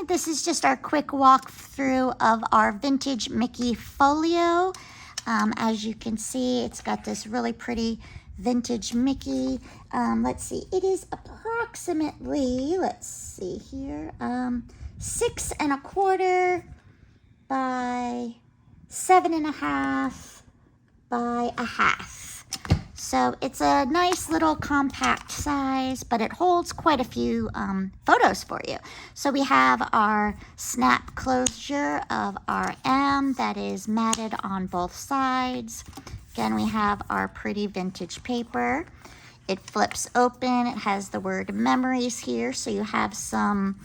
this is just our quick walkthrough of our vintage Mickey folio. As you can see, it's got this really pretty vintage Mickey. Let's see, it is approximately, let's see here, 6 1/4 by 7 1/2 by 1/2. So it's a nice little compact size, but it holds quite a few photos for you. So we have our snap closure of our M that is matted on both sides. Again, we have our pretty vintage paper. It flips open. It has the word memories here, so you have some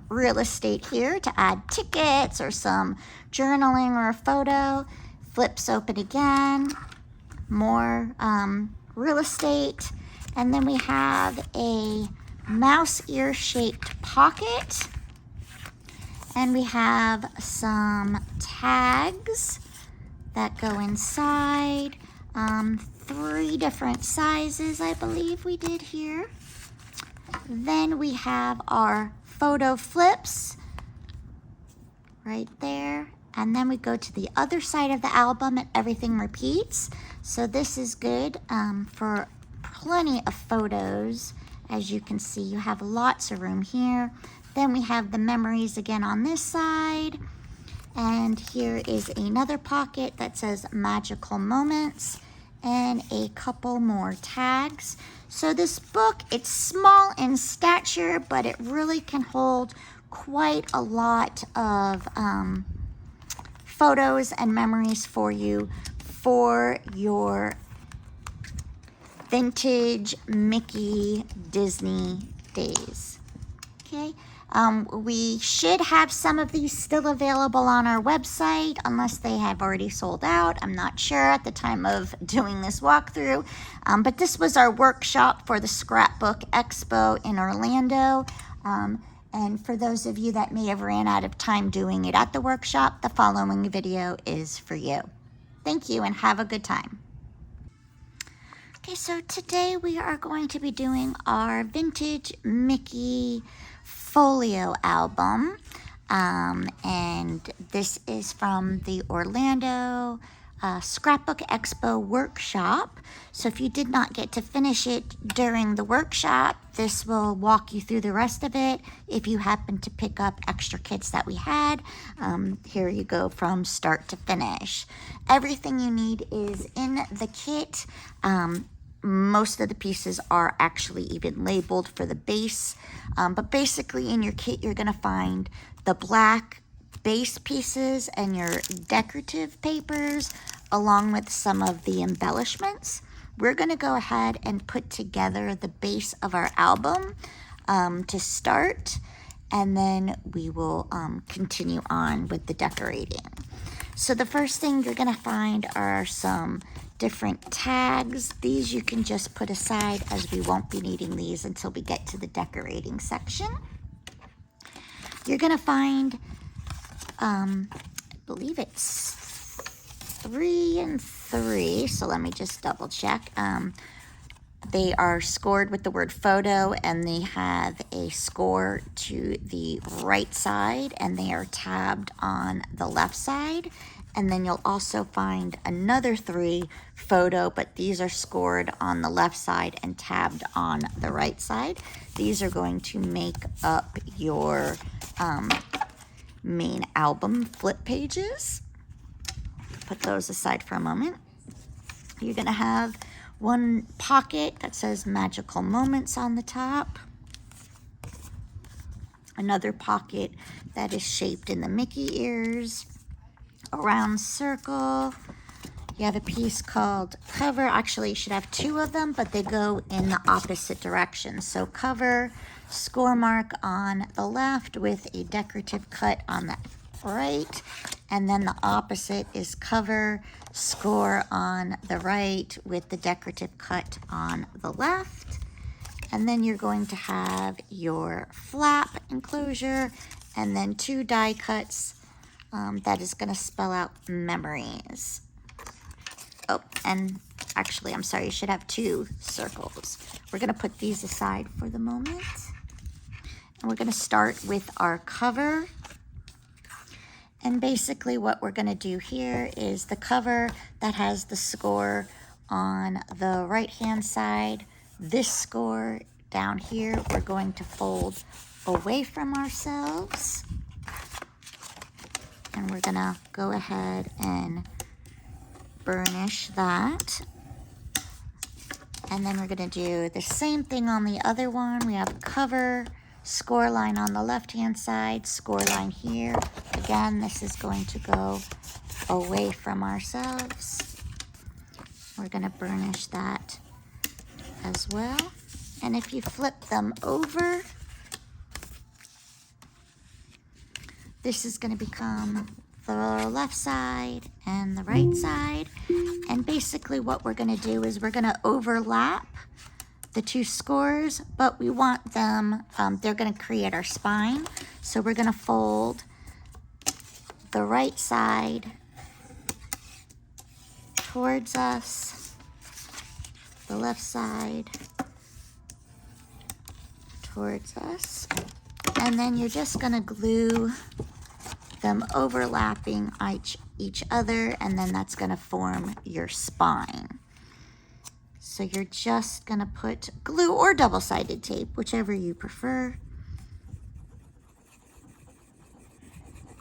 real estate here to add tickets or some journaling or a photo. Flips open again. More real estate, and then we have a mouse ear shaped pocket, and we have some tags that go inside, 3 different sizes I believe we did here. Then we have our photo flips right there. And then we go to the other side of the album and everything repeats. So this is good for plenty of photos. As you can see, you have lots of room here. Then we have the memories again on this side. And here is another pocket that says magical moments and a couple more tags. So this book, it's small in stature, but it really can hold quite a lot of photos and memories for you for your vintage Mickey Disney days. Okay, we should have some of these still available on our website unless they have already sold out. I'm not sure at the time of doing this walkthrough, but this was our workshop for the Scrapbook Expo in Orlando. And for those of you that may have ran out of time doing it at the workshop, the following video is for you. Thank you and have a good time. Okay, so today we are going to be doing our vintage Mickey folio album. And this is from the Orlando Scrapbook Expo workshop. So if you did not get to finish it during the workshop, this will walk you through the rest of it. If you happen to pick up extra kits that we had, here you go from start to finish. Everything you need is in the kit. Most of the pieces are actually even labeled for the base, but basically in your kit you're going to find the black base pieces and your decorative papers along with some of the embellishments. We're going to go ahead and put together the base of our album to start, and then we will continue on with the decorating. So the first thing you're going to find are some different tags. These you can just put aside as we won't be needing these until we get to the decorating section. You're going to find I believe it's 3 and 3, so let me just double check. They are scored with the word photo, and they have a score to the right side, and they are tabbed on the left side. And then you'll also find another 3 photo, but these are scored on the left side and tabbed on the right side. These are going to make up your main album flip pages. Put those aside for a moment. You're going to have one pocket that says magical moments on the top. Another pocket that is shaped in the Mickey ears. A round circle. You have a piece called cover. Actually, you should have 2 of them, but they go in the opposite direction. So cover, score mark on the left with a decorative cut on the right. And then the opposite is cover, score on the right with the decorative cut on the left. And then you're going to have your flap enclosure and then 2 die cuts that is going to spell out memories. Oh, and actually, I'm sorry, you should have 2 circles. We're going to put these aside for the moment. And we're going to start with our cover. And basically what we're going to do here is the cover that has the score on the right-hand side. This score down here, we're going to fold away from ourselves. And we're going to go ahead and burnish that. And then we're going to do the same thing on the other one. We have cover, score line on the left-hand side, score line here. Again, this is going to go away from ourselves. We're going to burnish that as well. And if you flip them over, this is going to become the left side and the right side. And basically what we're going to do is we're going to overlap the two scores, but we want them, they're going to create our spine. So we're going to fold the right side towards us, the left side towards us, and then you're just going to glue them overlapping each other, and then that's going to form your spine. So you're just going to put glue or double-sided tape, whichever you prefer.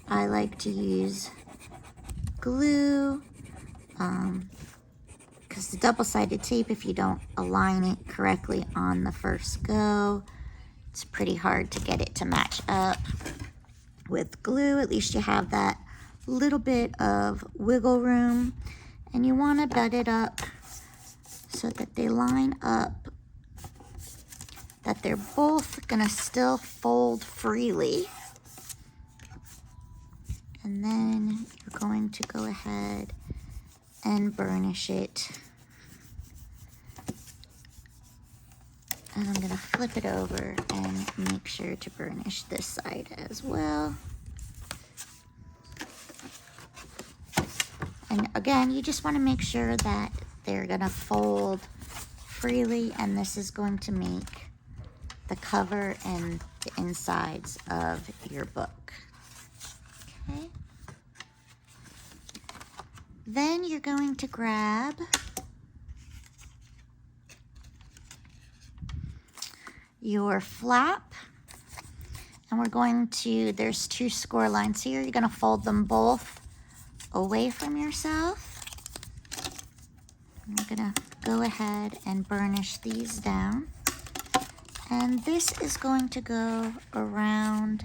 I like to use glue because the double-sided tape, if you don't align it correctly on the first go, it's pretty hard to get it to match up. With glue, at least you have that little bit of wiggle room, and you want to butt it up so that they line up, that they're both going to still fold freely. And then you're going to go ahead and burnish it. And I'm going to flip it over and make sure to burnish this side as well. And again, you just want to make sure that they're going to fold freely, and this is going to make the cover and the insides of your book. Okay. Then you're going to grab your flap, and we're going to, there's two score lines here. You're going to fold them both away from yourself. I'm going to go ahead and burnish these down. And this is going to go around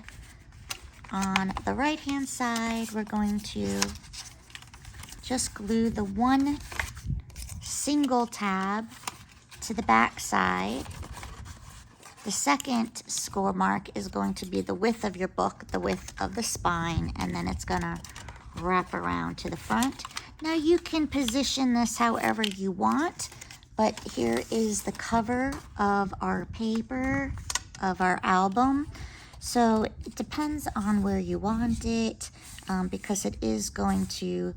on the right-hand side. We're going to just glue the one single tab to the back side. The second score mark is going to be the width of your book, the width of the spine, and then it's going to wrap around to the front. Now you can position this however you want, but here is the cover of our paper, of our album. So it depends on where you want it, because it is going to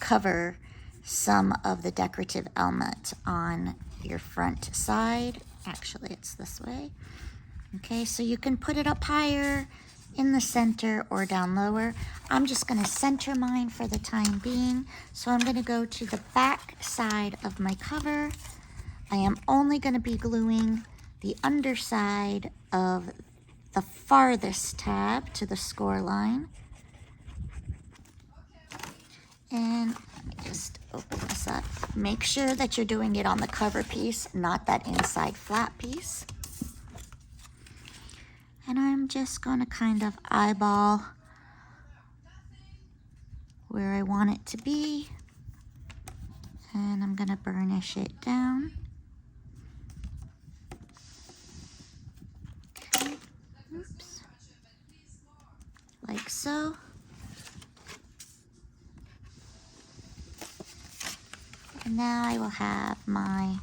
cover some of the decorative element on your front side. Actually, it's this way. Okay, so you can put it up higher, in the center, or down lower. I'm just going to center mine for the time being. So I'm going to go to the back side of my cover. I am only going to be gluing the underside of the farthest tab to the score line. And let me just open this up. Make sure that you're doing it on the cover piece, not that inside flat piece. And I'm just going to kind of eyeball where I want it to be. And I'm going to burnish it down. Okay. Oops. Like so. And now I will have my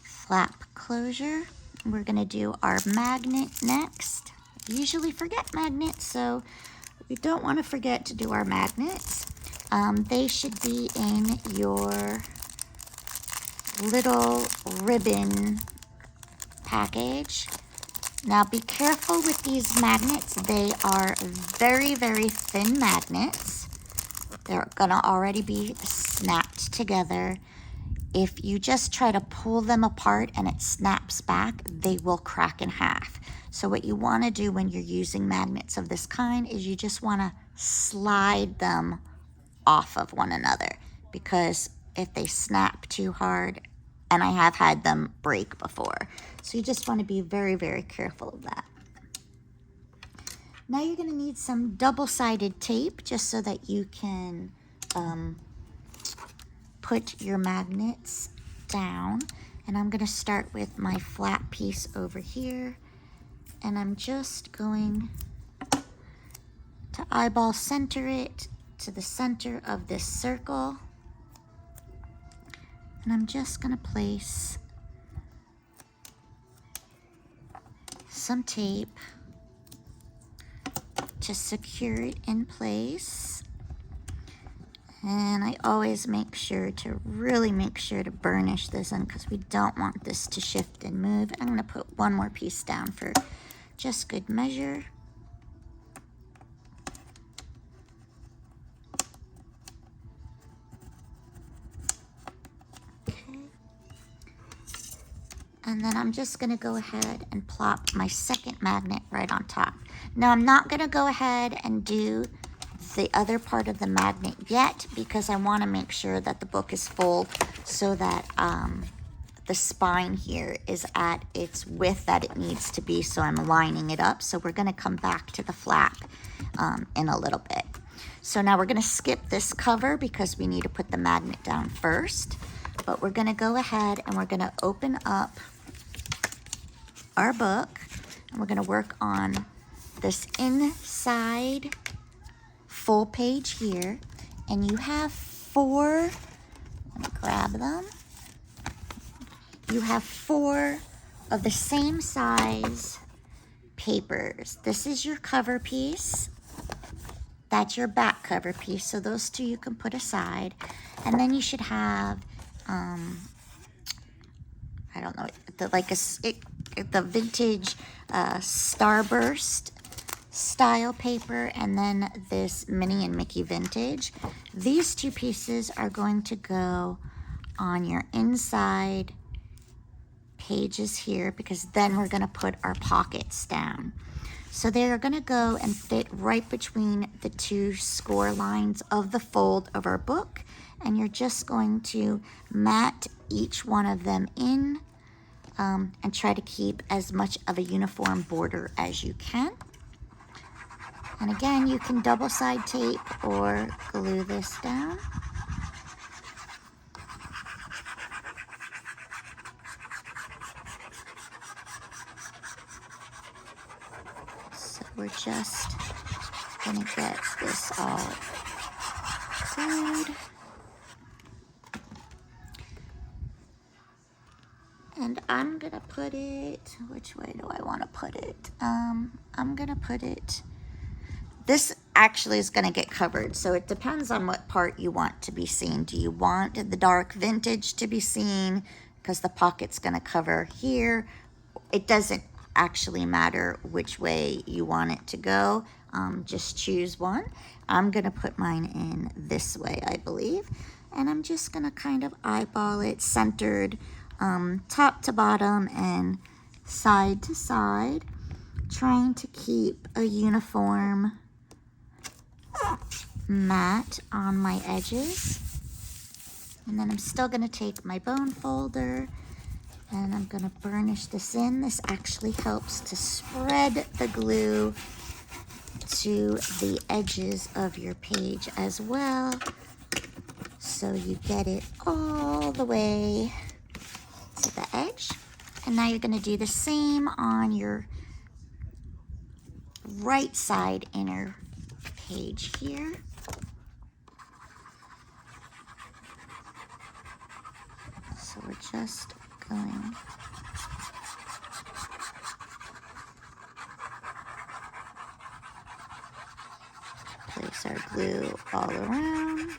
flap closure. We're going to do our magnet next. I usually forget magnets, so we don't want to forget to do our magnets. They should be in your little ribbon package. Now be careful with these magnets. They are very, very thin magnets. They're gonna already be snapped together. If you just try to pull them apart and it snaps back, they will crack in half. So what you wanna do when you're using magnets of this kind is you just wanna slide them off of one another, because if they snap too hard, and I have had them break before. So you just wanna be very, very careful of that. Now you're gonna need some double-sided tape just so that you can put your magnets down. And I'm gonna start with my flat piece over here. And I'm just going to eyeball center it to the center of this circle. And I'm just gonna place some tape to secure it in place. And I always make sure to really make sure to burnish this in, because we don't want this to shift and move. I'm gonna put one more piece down for just good measure. Okay. And then I'm just gonna go ahead and plop my second magnet right on top. Now I'm not gonna go ahead and do the other part of the magnet yet, because I want to make sure that the book is full so that the spine here is at its width that it needs to be, so I'm lining it up. So we're going to come back to the flap in a little bit. So now we're going to skip this cover because we need to put the magnet down first, but we're going to go ahead and we're going to open up our book, and we're going to work on this inside full page here. And you have four, let me grab them. You have four of the same size papers. This is your cover piece. That's your back cover piece. So those two you can put aside. And then you should have, I don't know, the vintage Starburst style paper, and then this Minnie and Mickey vintage. These two pieces are going to go on your inside pages here, because then we're going to put our pockets down. So they're going to go and fit right between the two score lines of the fold of our book, and you're just going to mat each one of them in and try to keep as much of a uniform border as you can. And again, you can double side tape or glue this down. So we're just gonna get this all glued. And I'm gonna put it, which way do I wanna put it? I'm gonna put it, this actually is going to get covered, so it depends on what part you want to be seen. Do you want the dark vintage to be seen because the pocket's going to cover here? It doesn't actually matter which way you want it to go. Just choose one. I'm going to put mine in this way, I believe. And I'm just going to kind of eyeball it centered top to bottom and side to side, trying to keep a uniform mat on my edges. And then I'm still going to take my bone folder and I'm going to burnish this in. This actually helps to spread the glue to the edges of your page as well, so you get it all the way to the edge. And now you're going to do the same on your right side inner page here. So we're just going to place our glue all around.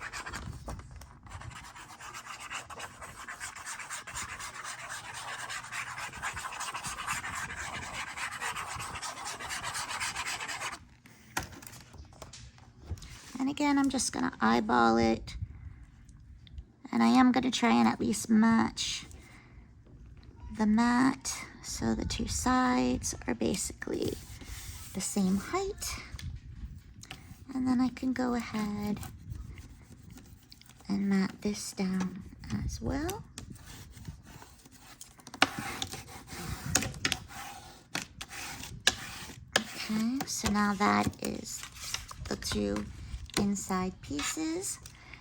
again, I'm just gonna eyeball it. And I am gonna try and at least match the mat so the two sides are basically the same height. And then I can go ahead and mat this down as well. Okay, so now that is the two inside pieces.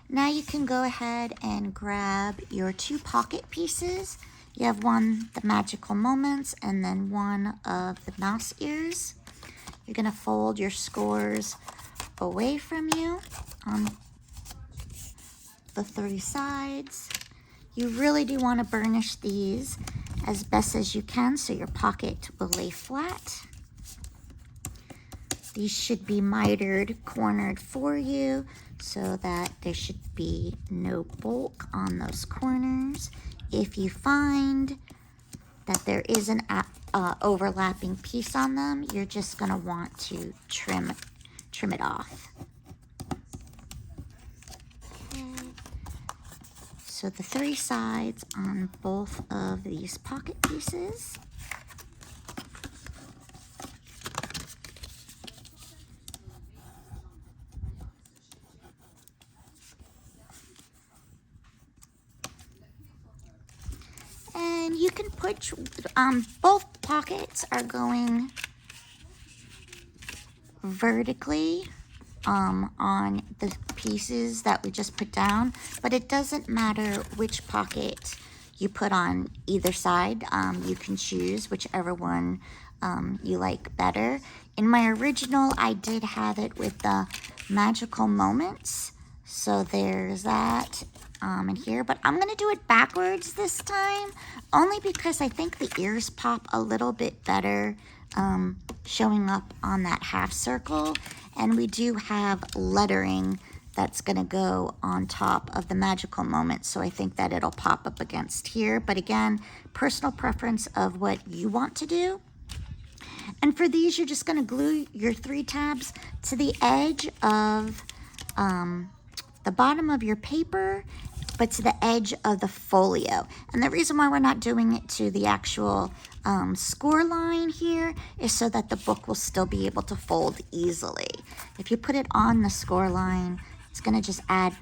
Now you can go ahead and grab your two pocket pieces. You have one, the magical moments, and then one of the mouse ears. You're gonna fold your scores away from you on the three sides. You really do want to burnish these as best as you can so your pocket will lay flat. These should be mitered, cornered for you so that there should be no bulk on those corners. If you find that there is an overlapping piece on them, you're just going to want to trim it off. Okay. So the three sides on both of these pocket pieces. And you can put, both pockets are going vertically on the pieces that we just put down, but it doesn't matter which pocket you put on either side. You can choose whichever one you like better. In my original, I did have it with the magical moments, so there's that in here, but I'm gonna do it backwards this time, only because I think the ears pop a little bit better showing up on that half circle, and we do have lettering that's gonna go on top of the magical moment, so I think that it'll pop up against here. But again, personal preference of what you want to do. And for these, you're just gonna glue your three tabs to the edge of the bottom of your paper, but to the edge of the folio. And the reason why we're not doing it to the actual score line here is so that the book will still be able to fold easily. If you put it on the score line, it's gonna just add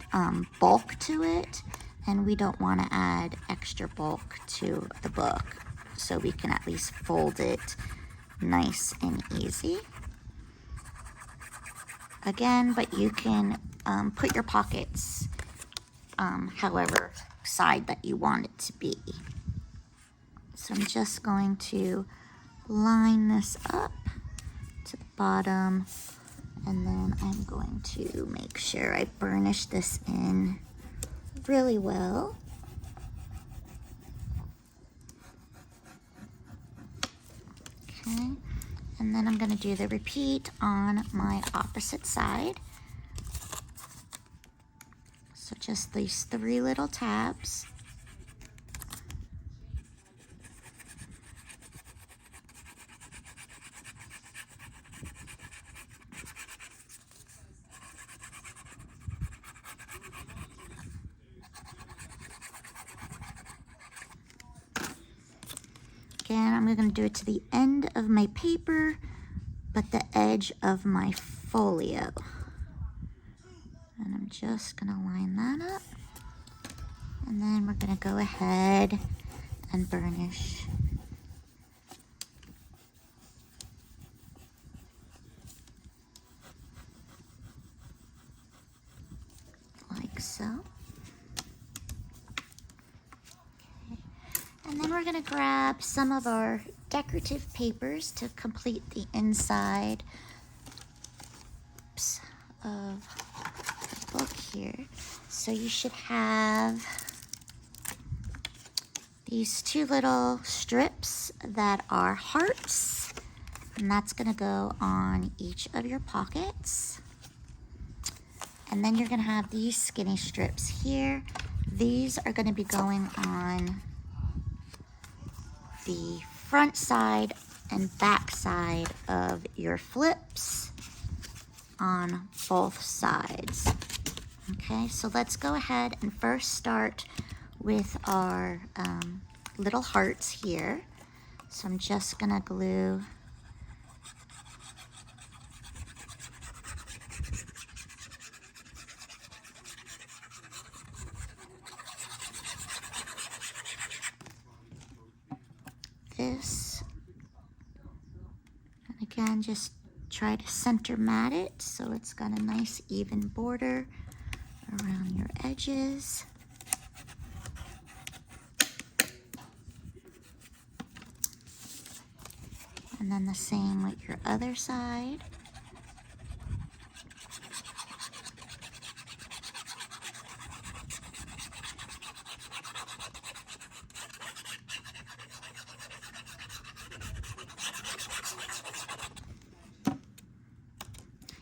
bulk to it, and we don't wanna add extra bulk to the book, so we can at least fold it nice and easy. Again, but you can put your pockets however side that you want it to be. So I'm just going to line this up to the bottom, and then I'm going to make sure I burnish this in really well. Okay, and then I'm going to do the repeat on my opposite side. So just these three little tabs. Again, I'm going to do it to the end of my paper, but the edge of my folio. And I'm just going to line that up. And then we're going to go ahead and burnish. Like so. Okay. And then we're going to grab some of our decorative papers to complete the inside of the book here. So you should have these two little strips that are hearts, and that's going to go on each of your pockets. And then you're going to have these skinny strips here. These are going to be going on the front side and back side of your flips. on both sides. Okay, so let's go ahead and first start with our little hearts here. So I'm just gonna glue this. And again, just try to center mat it so it's got a nice even border around your edges. And then the same with your other side.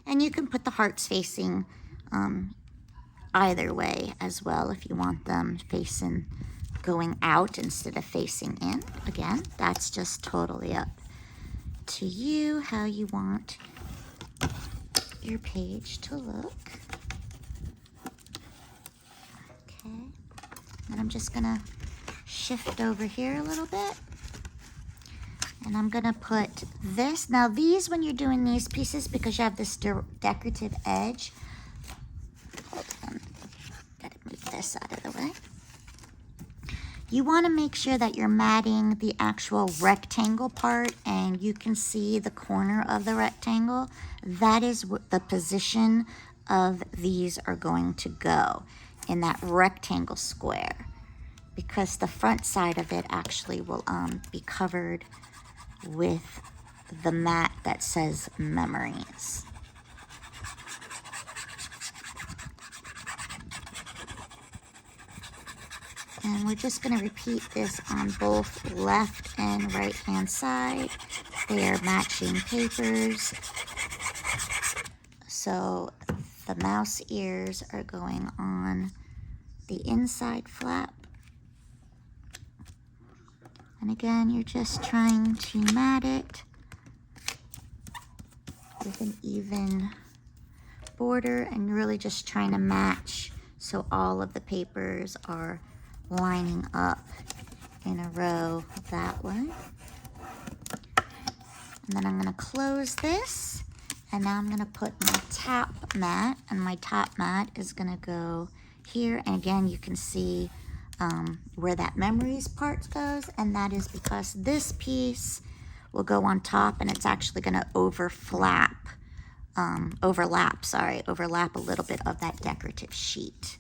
And you can put the hearts facing either way as well if you want them facing going out instead of facing in. Again, that's just totally up to you how you want your page to look. Okay, and I'm just gonna shift over here a little bit. And I'm gonna put this. Now these, when you're doing these pieces, because you have this decorative edge, hold on, gotta move this out of the way. You wanna make sure that you're matting the actual rectangle part and you can see the corner of the rectangle. That is what the position of these are going to go, in that rectangle square, because the front side of it actually will be covered with the mat that says memories. And we're just going to repeat this on both left and right hand side. They are matching papers. So the mouse ears are going on the inside flap. And again, you're just trying to mat it with an even border and really just trying to match so all of the papers are lining up in a row that way. And then I'm going to close this, and now I'm going to put my top mat, and my top mat is going to go here. And again, you can see where that memories part goes, and that is because this piece will go on top and it's actually going to overlap a little bit of that decorative sheet.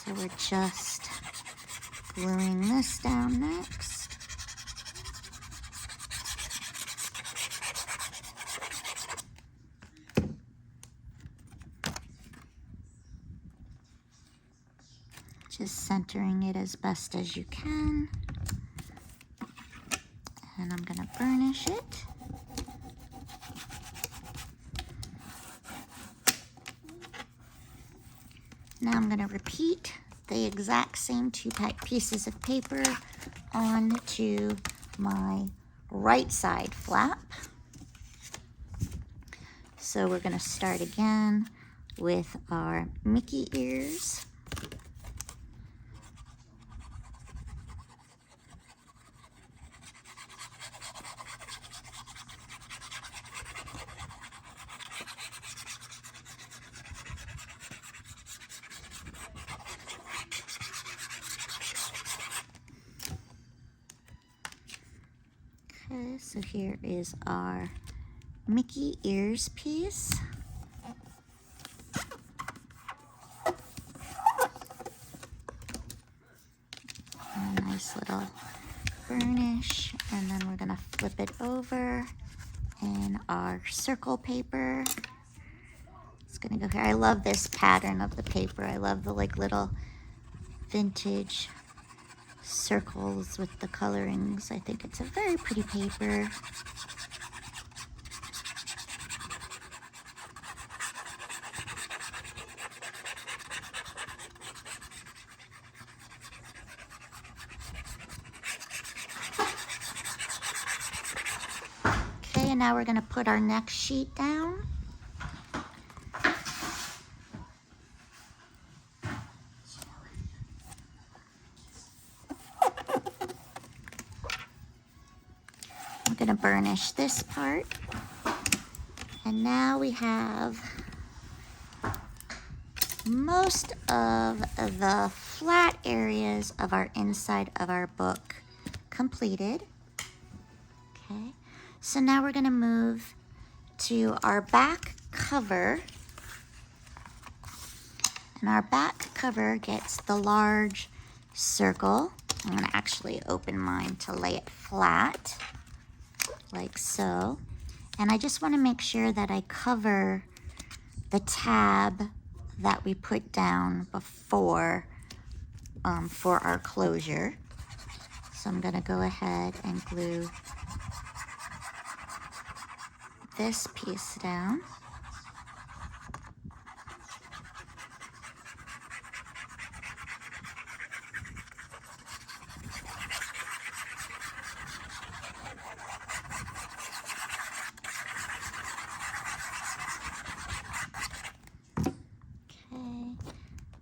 So we're just gluing this down next. Just centering it as best as you can. And I'm going to burnish it. Now I'm going to repeat the exact same two pieces of paper onto my right side flap. So we're going to start again with our Mickey ears. Okay, so here is our Mickey ears piece. A nice little burnish, and then we're gonna flip it over, and our circle paper is gonna go here. I love this pattern of the paper. I love the little vintage circles with the colorings. I think it's a very pretty paper. and now we're going to put our next sheet down. I'm going to burnish this part. And now we have most of the flat areas of our inside of our book completed. Okay, so now we're going to move to our back cover. And our back cover gets the large circle. I'm going to actually open mine to lay it flat, like so. And I just want to make sure that I cover the tab that we put down before for our closure. So I'm going to go ahead and glue this piece down.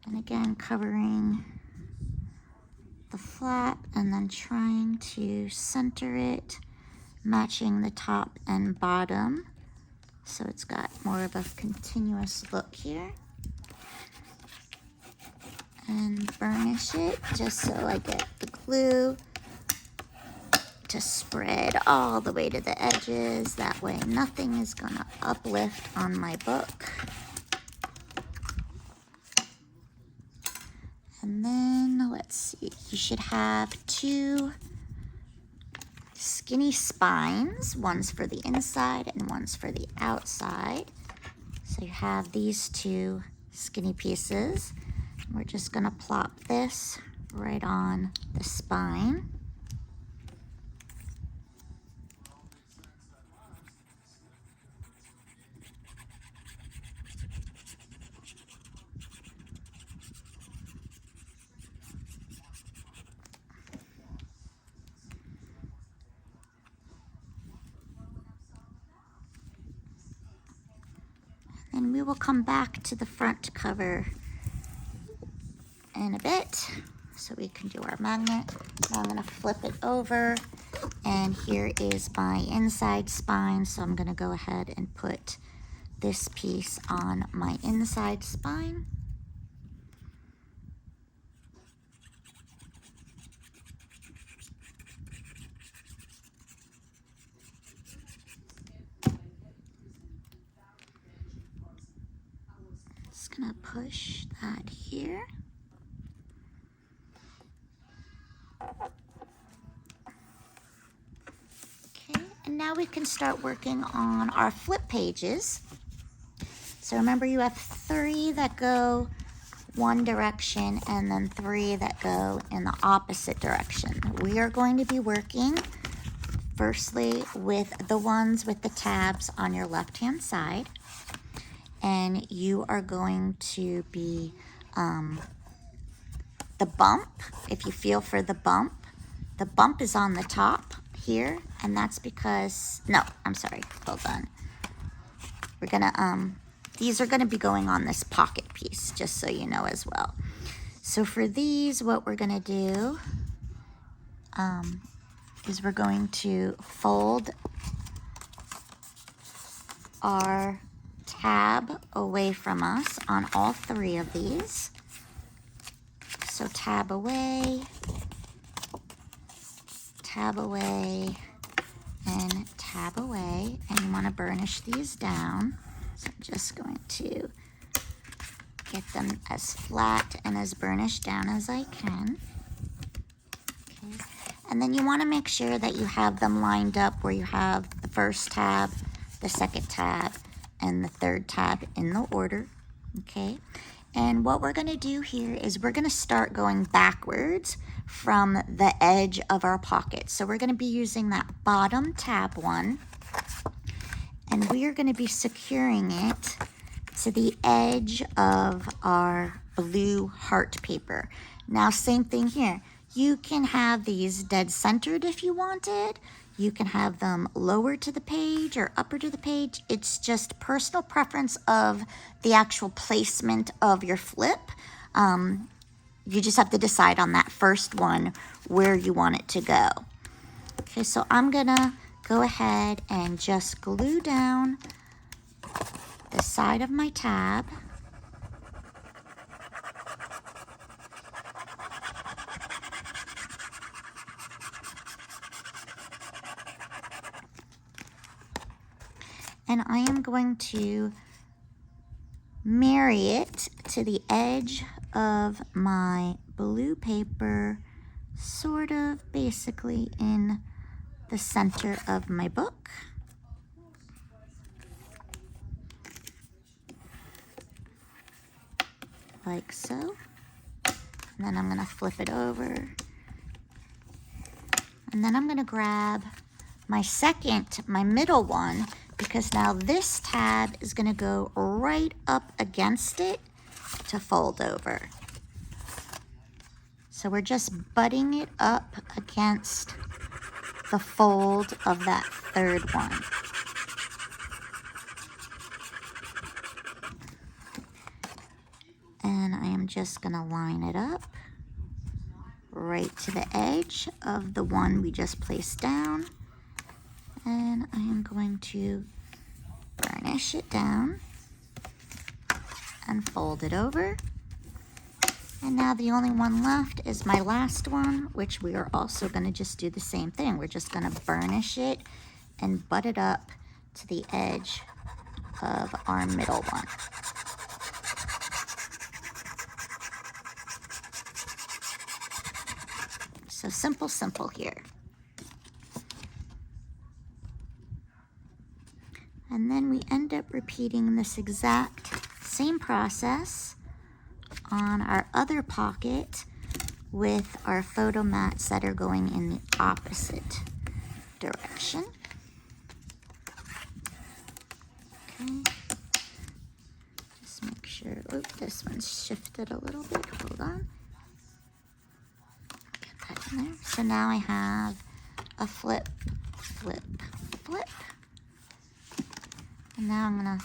And again, covering the flap and then trying to center it, matching the top and bottom. So it's got more of a continuous look here. And burnish it just so I get the glue to spread all the way to the edges. That way nothing is gonna uplift on my book. And then, let's see, you should have two skinny spines. One's for the inside and one's for the outside. So you have these two skinny pieces. We're just gonna plop this right on the spine. And we will come back to the front cover in a bit so we can do our magnet. Now I'm going to flip it over, and here is my inside spine. So I'm going to go ahead and put this piece on my inside spine. Just gonna push that here. Okay, and now we can start working on our flip pages. So remember, you have 3 that go one direction and then 3 that go in the opposite direction. We are going to be working firstly with the ones with the tabs on your left-hand side. And you are going to be the bump. If you feel for the bump is on the top here, and that's because, no, I'm sorry, hold on. We're gonna, these are gonna be going on this pocket piece, just so you know as well. So for these, what we're gonna do is we're going to fold our tab away from us on all 3 of these. So tab away, and tab away, and you want to burnish these down. So I'm just going to get them as flat and as burnished down as I can. Okay. And then you want to make sure that you have them lined up where you have the first tab, the second tab, and the third tab in the order, okay? And what we're gonna do here is we're gonna start going backwards from the edge of our pocket. So we're gonna be using that bottom tab one, and we are gonna be securing it to the edge of our blue heart paper. Now, same thing here. You can have these dead centered if you wanted. You can have them lower to the page or upper to the page. It's just personal preference of the actual placement of your flip. You just have to decide on that first one where you want it to go. Okay, so I'm gonna go ahead and just glue down the side of my tab. And I am going to marry it to the edge of my blue paper, sort of basically in the center of my book. Like so. And then I'm going to flip it over. And then I'm going to grab my middle one, because now this tab is going to go right up against it to fold over. So we're just butting it up against the fold of that third one. And I am just going to line it up right to the edge of the one we just placed down. And I am going to burnish it down and fold it over. And now the only one left is my last one, which we are also going to just do the same thing. We're just going to burnish it and butt it up to the edge of our middle one. So simple, simple here. And then we end up repeating this exact same process on our other pocket with our photo mats that are going in the opposite direction. Okay. Just make sure, oop, this one's shifted a little bit, hold on. Get that in there. So now I have a flip, flip, flip. And now I'm gonna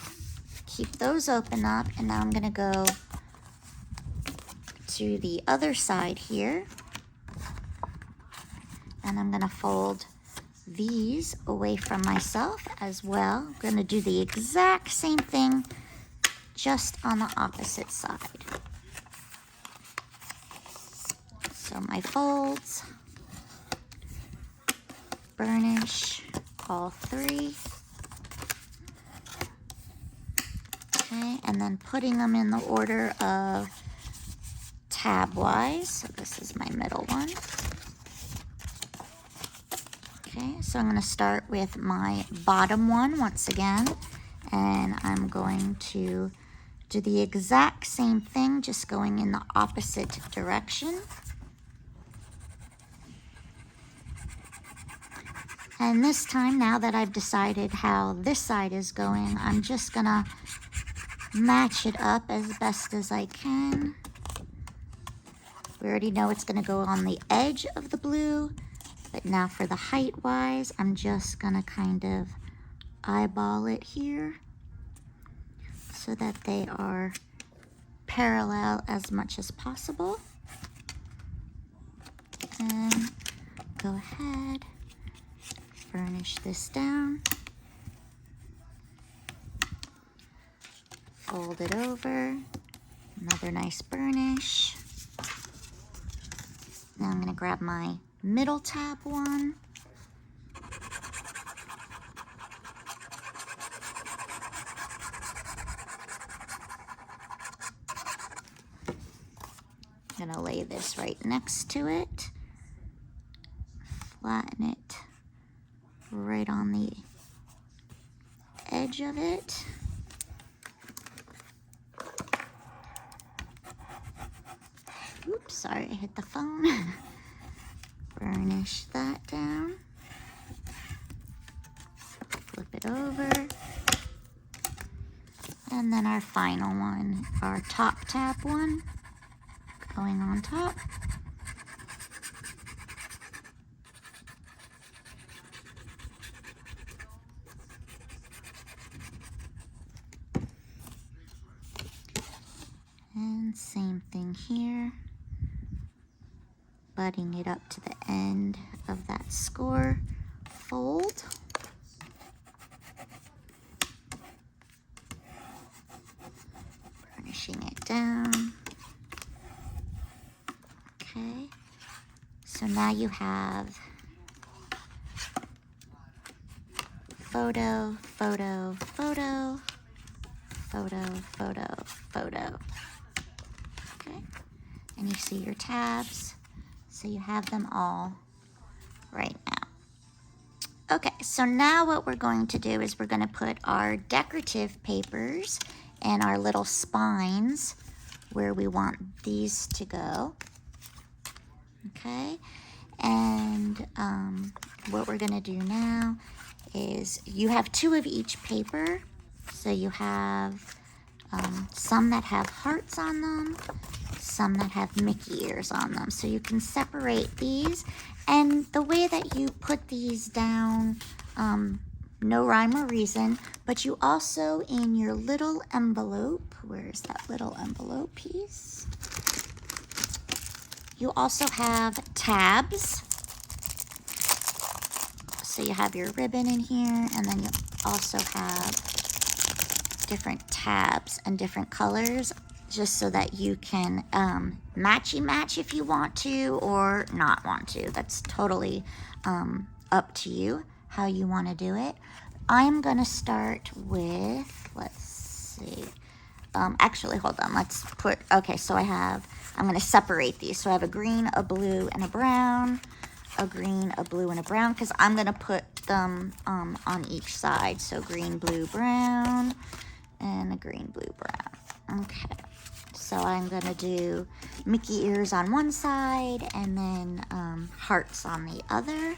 keep those open up, and now I'm gonna go to the other side here, and I'm gonna fold these away from myself as well. I'm gonna do the exact same thing, just on the opposite side. So my folds, burnish all three. Okay, and then putting them in the order of tab-wise. So this is my middle one. Okay, so I'm going to start with my bottom one once again, and I'm going to do the exact same thing, just going in the opposite direction. And this time, now that I've decided how this side is going, I'm just going to match it up as best as I can. We already know it's going to go on the edge of the blue, but now for the height wise, I'm just going to kind of eyeball it here so that they are parallel as much as possible. And go ahead, burnish this down. Fold it over, another nice burnish. Now I'm going to grab my middle tab one. I'm going to lay this right next to it. Flatten it right on the edge of it. Oops, sorry, I hit the phone. Burnish that down. Flip it over. And then our final one, our top tab one, going on top. Same thing here. Butting it up to the end of that score fold. Burnishing it down. Okay. So now you have photo, photo, photo, photo, photo, photo. Okay. And you see your tabs. So you have them all right now. Okay, so now what we're going to do is we're going to put our decorative papers and our little spines where we want these to go. Okay, and what we're going to do now is you have 2 of each paper. So you have some that have hearts on them, some that have Mickey ears on them. So you can separate these. And the way that you put these down, no rhyme or reason, but you also in your little envelope, where's that little envelope piece? You also have tabs. So you have your ribbon in here, and then you also have different tabs and different colors, just so that you can matchy match if you want to or not want to. That's totally up to you how you want to do it. I'm gonna start with, let's see, actually hold on, let's put, okay, so I'm gonna separate these. So I have a green, a blue, and a brown, a green, a blue, and a brown, because I'm gonna put them on each side. So green, blue, brown, and a green, blue, brown. Okay, so I'm gonna do Mickey ears on one side and then hearts on the other.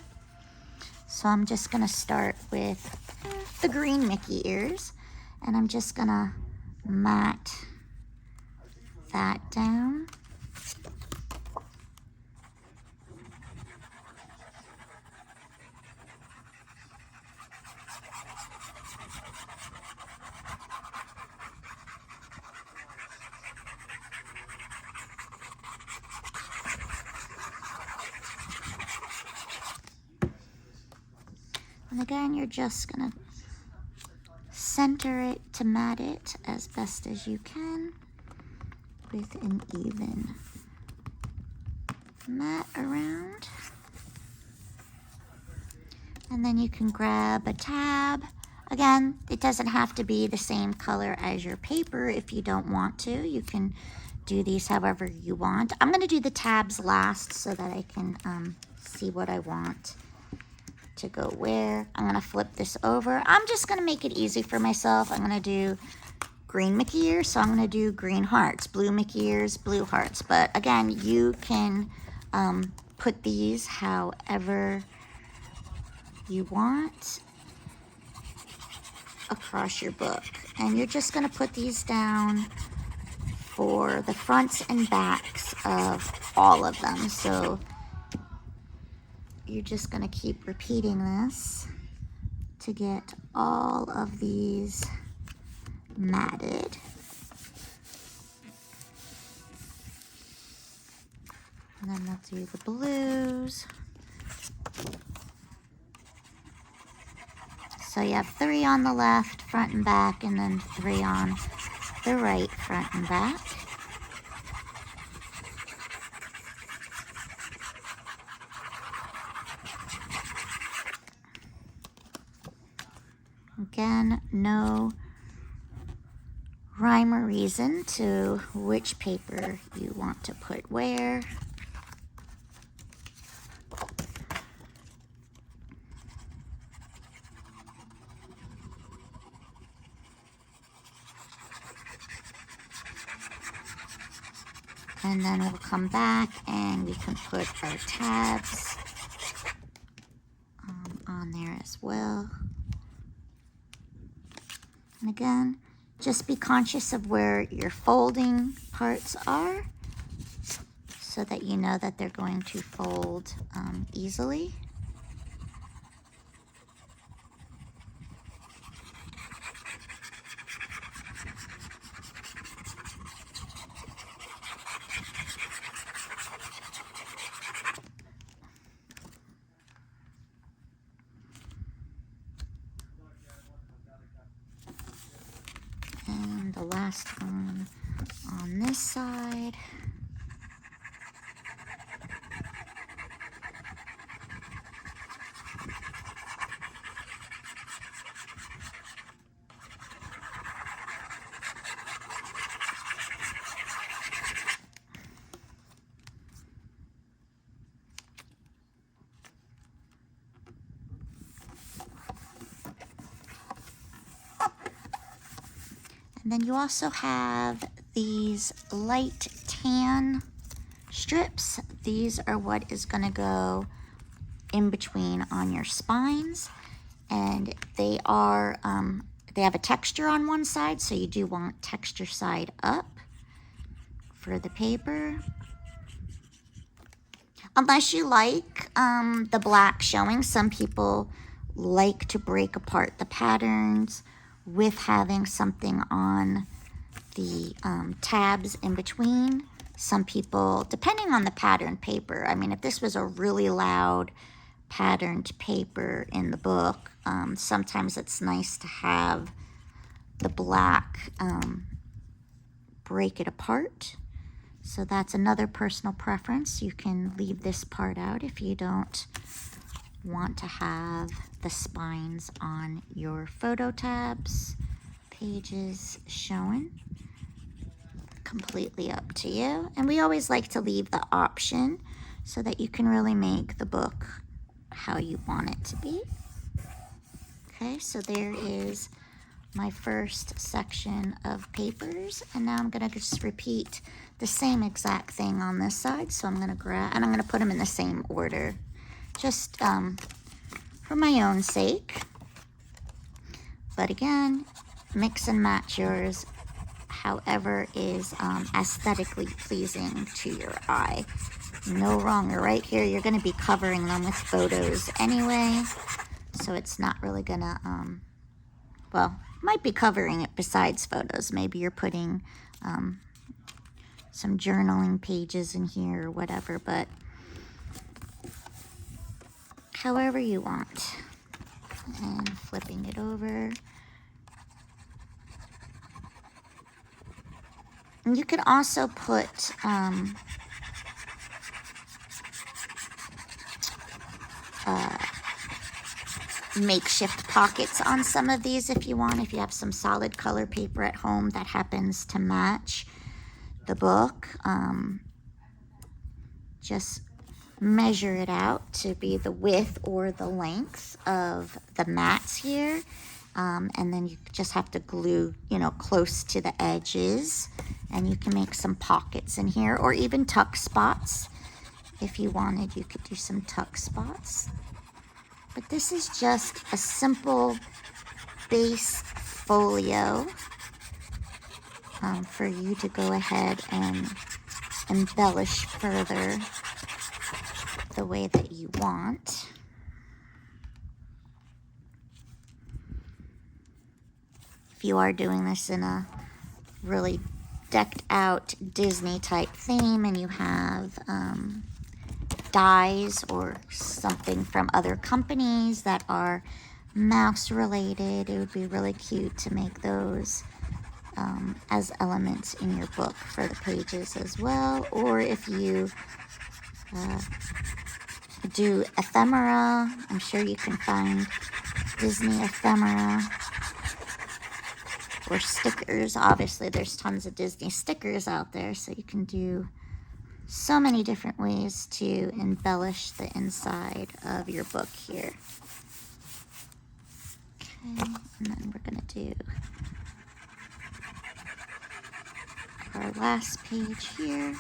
So I'm just gonna start with the green Mickey ears, and I'm just gonna mat that down. And again, you're just gonna center it to mat it as best as you can with an even mat around. And then you can grab a tab. Again, it doesn't have to be the same color as your paper if you don't want to. You can do these however you want. I'm gonna do the tabs last so that I can see what I want to go where. I'm gonna flip this over. I'm just gonna make it easy for myself. I'm gonna do green Mickey ears, so I'm gonna do green hearts, blue Mickey ears, blue hearts. But again, you can put these however you want across your book. And you're just gonna put these down for the fronts and backs of all of them. So you're just gonna keep repeating this to get all of these matted. And then we'll do the blues. So you have 3 on the left, front and back, and then 3 on the right, front and back. Again, no rhyme or reason to which paper you want to put where. And then we'll come back and we can put our tabs on there as well. And again, just be conscious of where your folding parts are so that you know that they're going to fold easily. And the last one on this side. And then you also have these light tan strips. These are what is going to go in between on your spines. And they are, they have a texture on one side, so you do want texture side up for the paper. Unless you like the black showing, some people like to break apart the patterns with having something on the tabs in between. Some people, depending on the pattern paper, I mean, if this was a really loud patterned paper in the book, sometimes it's nice to have the black break it apart. So that's another personal preference. You can leave this part out if you don't want to have the spines on your photo tabs, pages showing. Completely up to you. And we always like to leave the option so that you can really make the book how you want it to be. Okay, so there is my first section of papers, and now I'm going to just repeat the same exact thing on this side. So I'm going to grab, and I'm going to put them in the same order, just for my own sake. But again, mix and match yours however is aesthetically pleasing to your eye. No wrong or right here. You're going to be covering them with photos anyway, so it's not really going to, well, might be covering it besides photos. Maybe you're putting some journaling pages in here or whatever, but however you want. And flipping it over. And you can also put makeshift pockets on some of these if you want. If you have some solid color paper at home that happens to match the book, just measure it out to be the width or the length of the mats here. And then you just have to glue, you know, close to the edges. And you can make some pockets in here, or even tuck spots. If you wanted, you could do some tuck spots. But this is just a simple base folio for you to go ahead and embellish further the way that you want. If you are doing this in a really decked out Disney type theme and you have dies or something from other companies that are mouse related, it would be really cute to make those as elements in your book for the pages as well. Or if you do ephemera, I'm sure you can find Disney ephemera. Or stickers. Obviously there's tons of Disney stickers out there, so you can do so many different ways to embellish the inside of your book here. Okay, and then we're gonna do our last page here.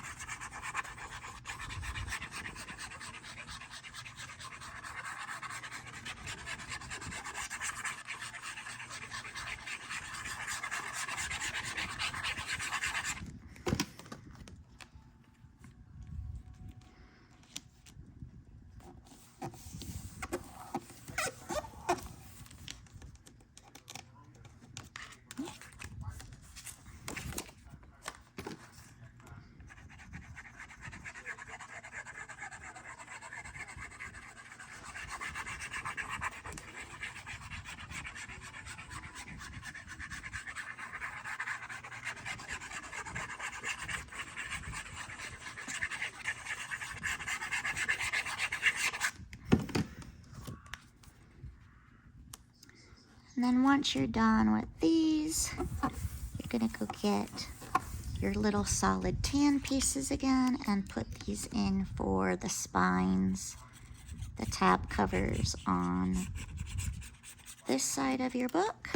And then once you're done with these, you're gonna go get your little solid tan pieces again and put these in for the spines, the tab covers on this side of your book.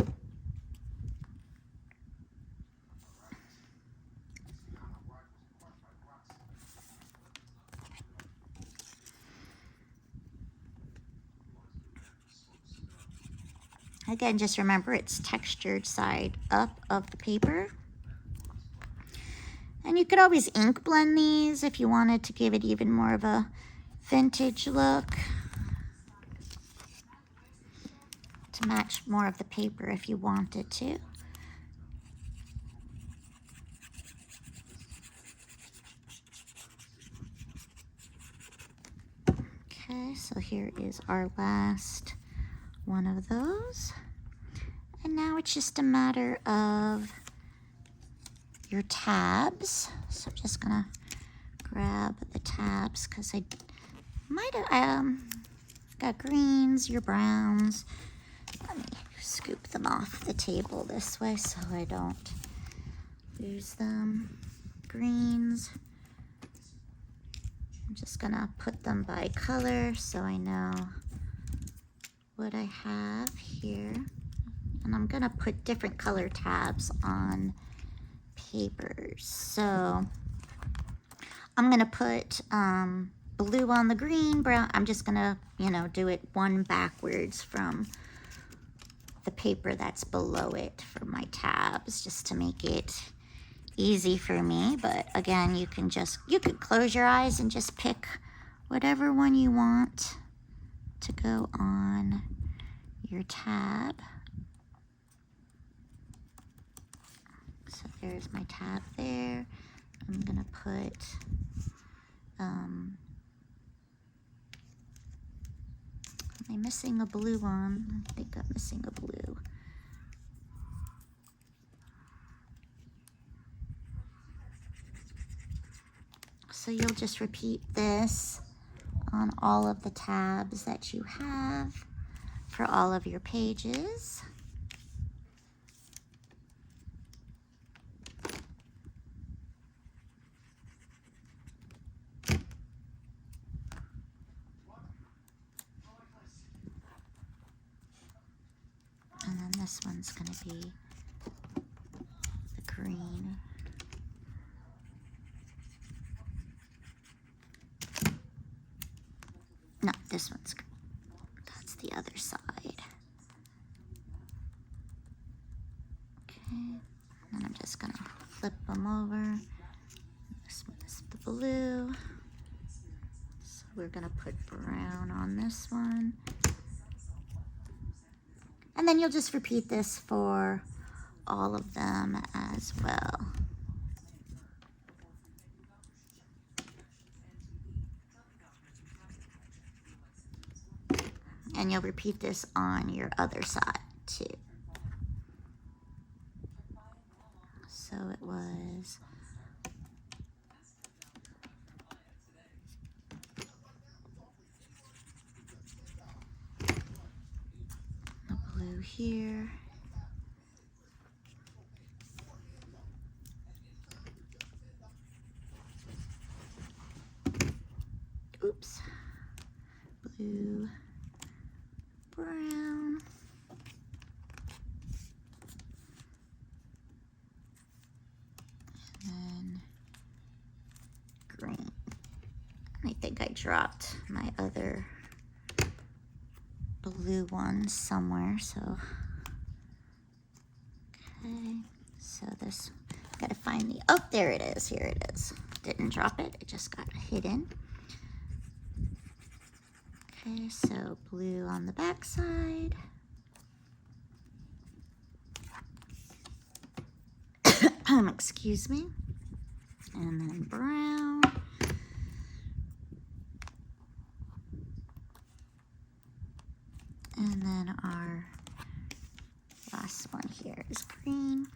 Again, just remember it's textured side up of the paper. And you could always ink blend these if you wanted to give it even more of a vintage look, to match more of the paper if you wanted to. Okay, so here is our last one of those. And now it's just a matter of your tabs. So I'm just gonna grab the tabs because I might have got greens, your browns. Let me scoop them off the table this way so I don't lose them. Greens. I'm just gonna put them by color so I know what I have here. And I'm gonna put different color tabs on papers. So I'm gonna put blue on the green, brown. I'm just gonna, do it one backwards from the paper that's below it for my tabs, just to make it easy for me. But again, you could close your eyes and just pick whatever one you want to go on your tab. So there's my tab there. I'm gonna put am I missing a blue one? I think I'm missing a blue. So you'll just repeat this on all of the tabs that you have for all of your pages. And then this one's going to be the green. No, this one's green. That's the other side. Okay, and then I'm just going to flip them over. This one is the blue. So we're going to put brown on this one. And then you'll just repeat this for all of them as well. And you'll repeat this on your other side too. So it was the blue here. Oops. Blue, brown, and then green. I think I dropped my other blue one somewhere, so okay, so this, gotta find the, oh, there it is, here it is. Didn't drop it, it just got hidden. Okay, so blue on the back side. Excuse me. And then brown. And then our last one here is green.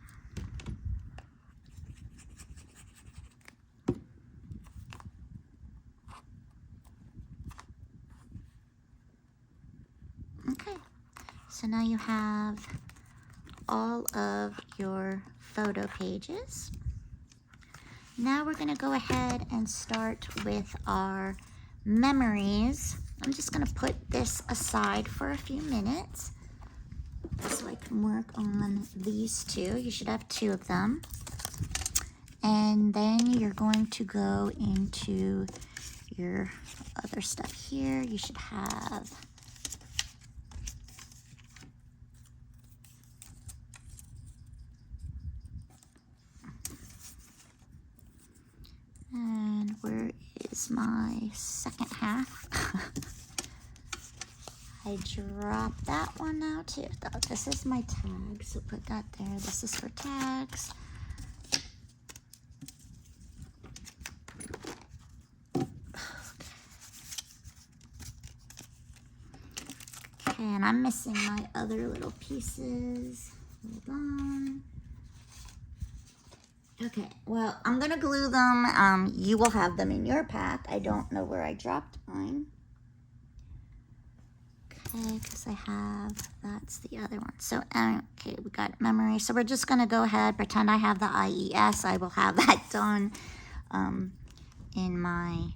So now you have all of your photo pages. Now we're going to go ahead and start with our memories. I'm just going to put this aside for a few minutes so I can work on these two. You should have two of them. And then you're going to go into your other stuff here. You should have and where is my second half? I dropped that one now too. This is my tag, so put that there. This is for tags. Okay, and I'm missing my other little pieces. Hold on. Okay, well, I'm gonna glue them. You will have them in your pack. I don't know where I dropped mine. Okay, because I have, that's the other one. So, okay, we got memory. So we're just gonna go ahead, pretend I have the IES. I will have that done in my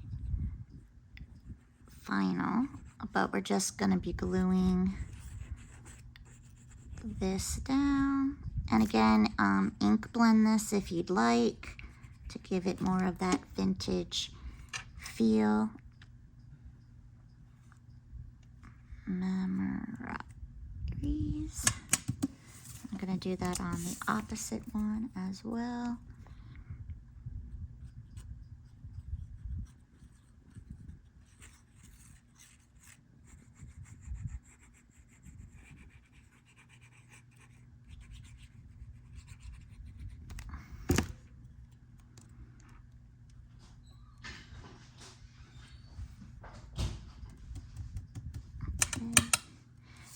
final, but we're just gonna be gluing this down. And again, ink blend this if you'd like to give it more of that vintage feel. Memories. I'm going to do that on the opposite one as well.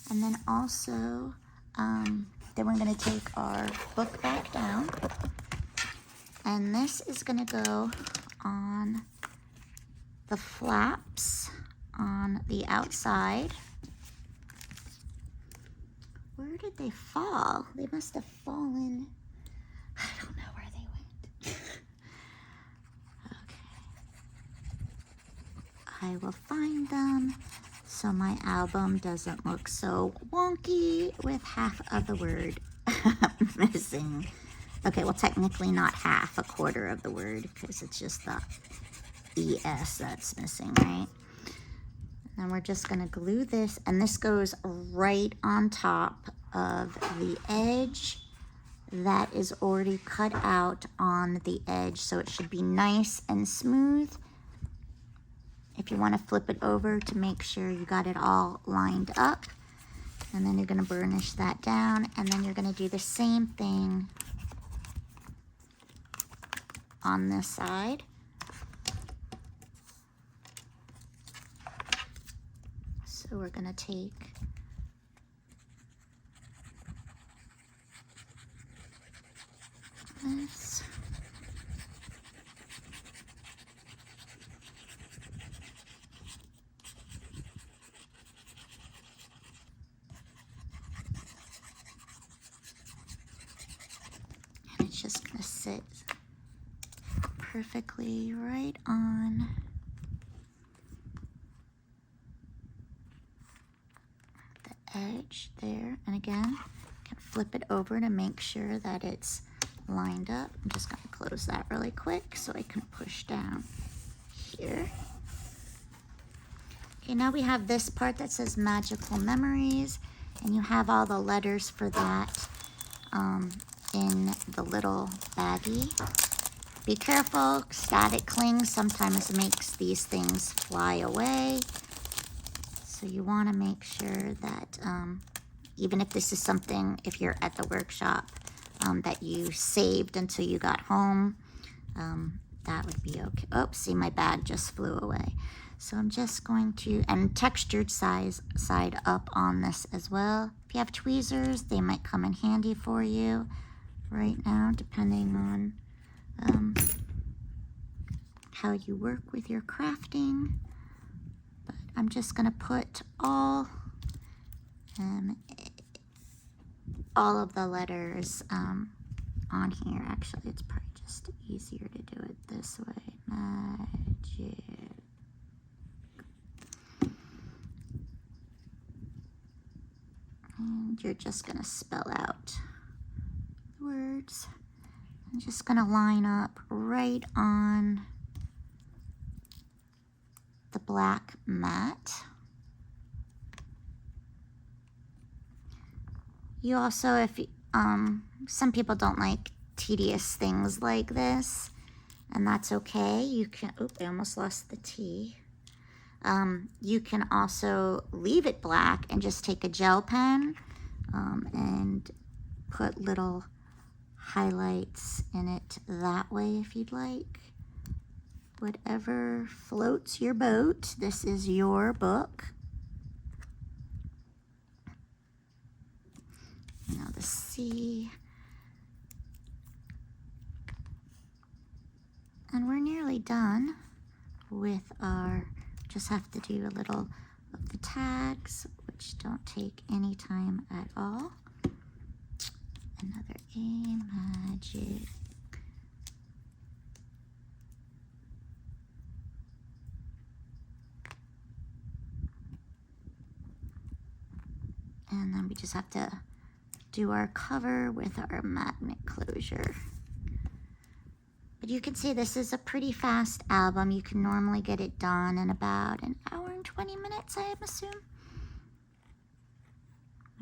And then also, then we're going to take our book back down. And this is going to go on the flaps on the outside. Where did they fall? They must have fallen. I don't know where they went. Okay. I will find them so my album doesn't look so wonky with half of the word missing. Okay, well, technically not half, a quarter of the word, because it's just the ES that's missing, right? And we're just going to glue this, and this goes right on top of the edge that is already cut out on the edge, so it should be nice and smooth. If you want to flip it over to make sure you got it all lined up, and then you're going to burnish that down, and then you're going to do the same thing on this side. So we're going to take this. And it's just going to sit perfectly right on the edge there. And again, you can flip it over to make sure that it's lined up. I'm just going to close that really quick so I can push down here. Okay, now we have this part that says Magical Memories, and you have all the letters for that in the little baggie. Be careful, static clings sometimes makes these things fly away. So you want to make sure that even if this is something, if you're at the workshop, that you saved until you got home, that would be okay. Oh, see, my bag just flew away. So I'm just going to, and textured side up on this as well. If you have tweezers, they might come in handy for you right now, depending on how you work with your crafting. But I'm just going to put all all of the letters on here. Actually, it's probably just easier to do it this way. Magic. And you're just going to spell out the words. I'm just going to line up right on the black mat. You also, if some people don't like tedious things like this, and that's okay. You can, oop, I almost lost the T. You can also leave it black and just take a gel pen and put little highlights in it that way if you'd like. Whatever floats your boat. This is your book. Now the C. And we're nearly done with our, just have to do a little of the tags, which don't take any time at all. Another A, magic. And then we just have to do our cover with our magnet closure. But you can see this is a pretty fast album. You can normally get it done in about an hour and 20 minutes, I assume.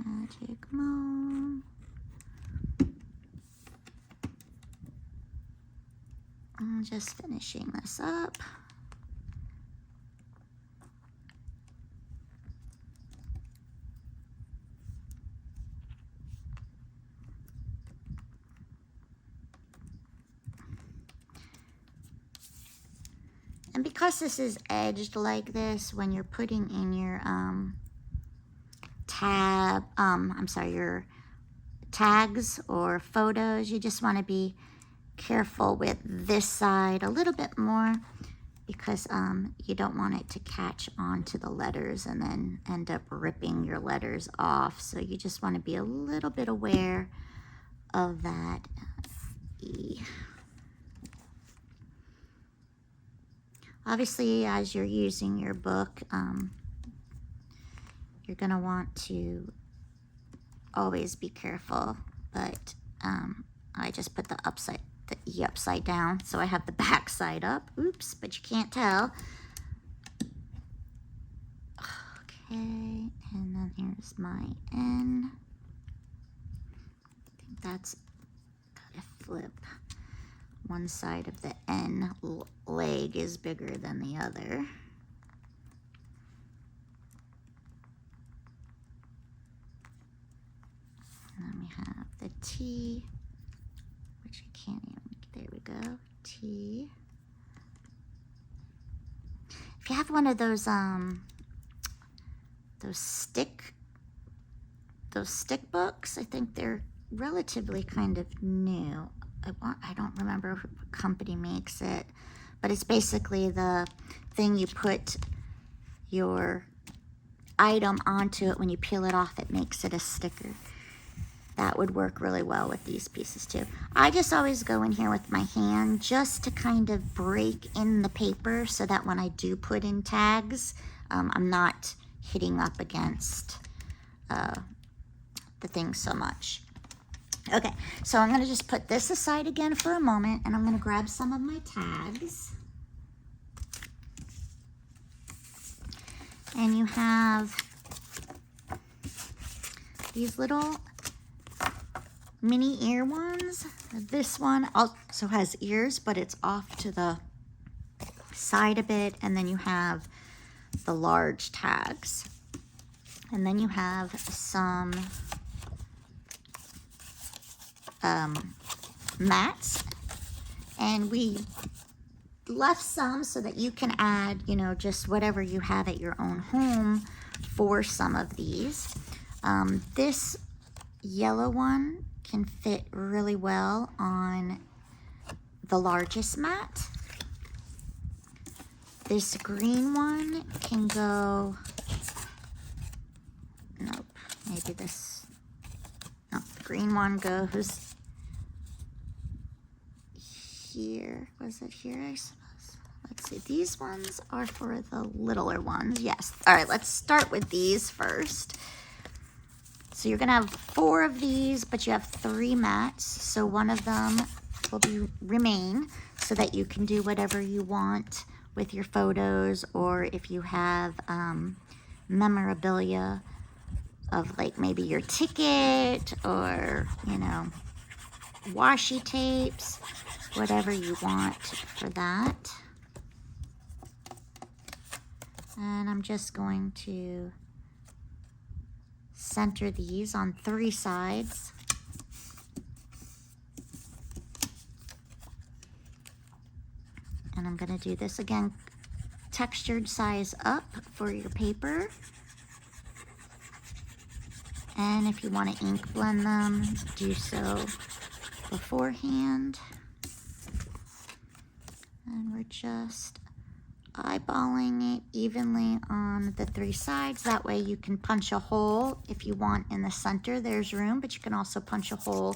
Magic mode. I'm just finishing this up. And because this is edged like this, when you're putting in your your tags or photos, you just want to be careful with this side a little bit more, because you don't want it to catch onto the letters and then end up ripping your letters off. So you just want to be a little bit aware of that. E. Obviously, as you're using your book, you're going to want to always be careful, but I just put the E upside down, so I have the back side up. Oops, but you can't tell. Okay, and then here's my N. I think that's gotta flip. One side of the N leg is bigger than the other. And then we have the T, which I can't even, there we go, T. If you have one of those stick books, I think they're relatively kind of new. I don't remember what company makes it, but it's basically the thing you put your item onto it. When you peel it off, it makes it a sticker. That would work really well with these pieces too. I just always go in here with my hand just to kind of break in the paper so that when I do put in tags, I'm not hitting up against the thing so much. Okay, so I'm going to just put this aside again for a moment, and I'm going to grab some of my tags. And you have these little mini ear ones. This one also has ears, but it's off to the side a bit. And then you have the large tags. And then you have some mats, and we left some so that you can add, you know, just whatever you have at your own home for some of these. This yellow one can fit really well on the largest mat. This green one can go, nope, maybe this, no, green one goes here. Was it here, I suppose? Let's see. These ones are for the littler ones. Yes. All right, let's start with these first. So you're going to have 4 of these, but you have 3 mats. So one of them will remain so that you can do whatever you want with your photos, or if you have memorabilia of like maybe your ticket or, you know, washi tapes, whatever you want for that. And I'm just going to center these on 3 sides. And I'm going to do this again, textured size up for your paper. And if you want to ink blend them, do so beforehand. And we're just eyeballing it evenly on the 3 sides. That way you can punch a hole if you want in the center. There's room, but you can also punch a hole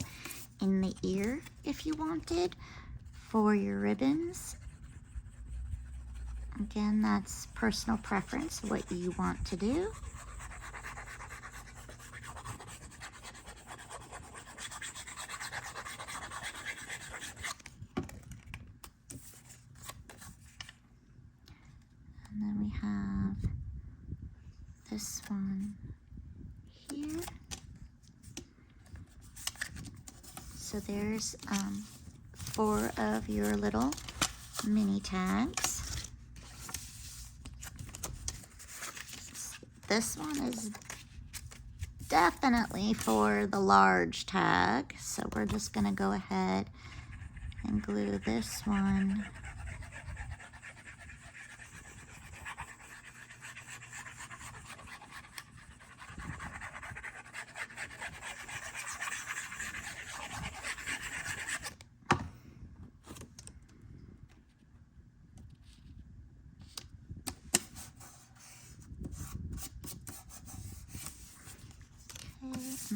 in the ear if you wanted for your ribbons. Again, that's personal preference, what you want to do. And then we have this one here. So there's 4 of your little mini tags. This one is definitely for the large tag. So we're just gonna go ahead and glue this one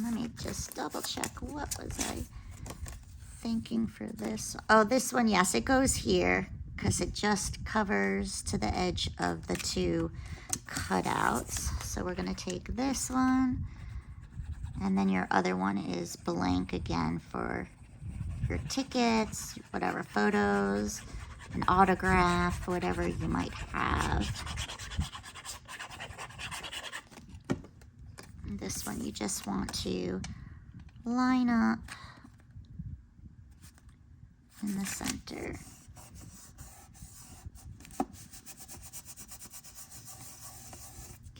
let me just double check. What was I thinking for this? Oh, this one, yes, it goes here because it just covers to the edge of the 2 cutouts. So we're going to take this one, and then your other one is blank again for your tickets, whatever photos, an autograph, whatever you might have. This one you just want to line up in the center.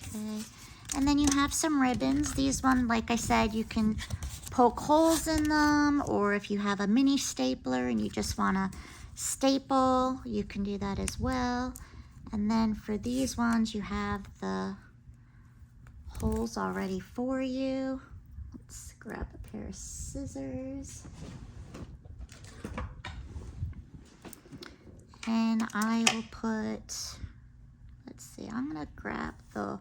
Okay, and then you have some ribbons. These one, like I said, you can poke holes in them, or if you have a mini stapler and you just want to staple, you can do that as well. And then for these ones, you have the holes already for you. Let's grab a pair of scissors. And I will put, let's see, I'm gonna grab the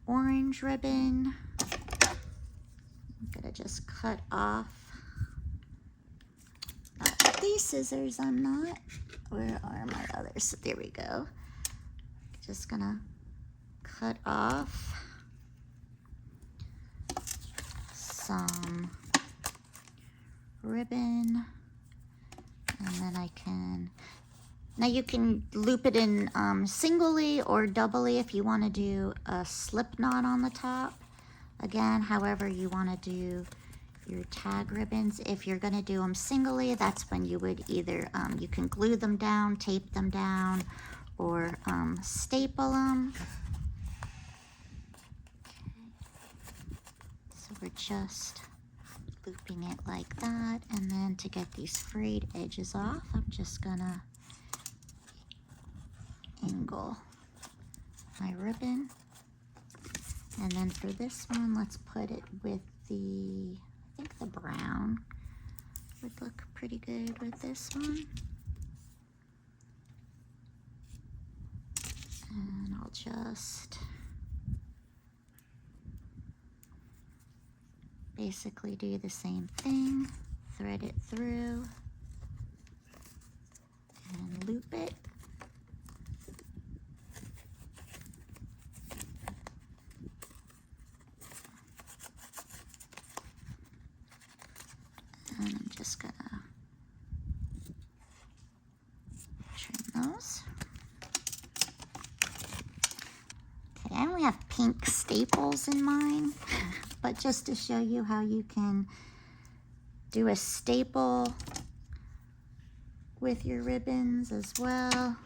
orange ribbon. I'm gonna just cut off these scissors. I'm not, where are my others? There we go. Just gonna cut off some ribbon, and then I can, now you can loop it in singly or doubly if you want to do a slip knot on the top. Again, however you want to do your tag ribbons. If you're going to do them singly, that's when you would either, you can glue them down, tape them down, or staple them. We're just looping it like that, and then to get these frayed edges off, I'm just gonna angle my ribbon. And then for this one, let's put it with the, I think the brown would look pretty good with this one. And I'll just basically do the same thing. Thread it through and loop it. And I'm just gonna trim those. Okay, I only have pink staples in mine, but just to show you how you can do a staple with your ribbons as well.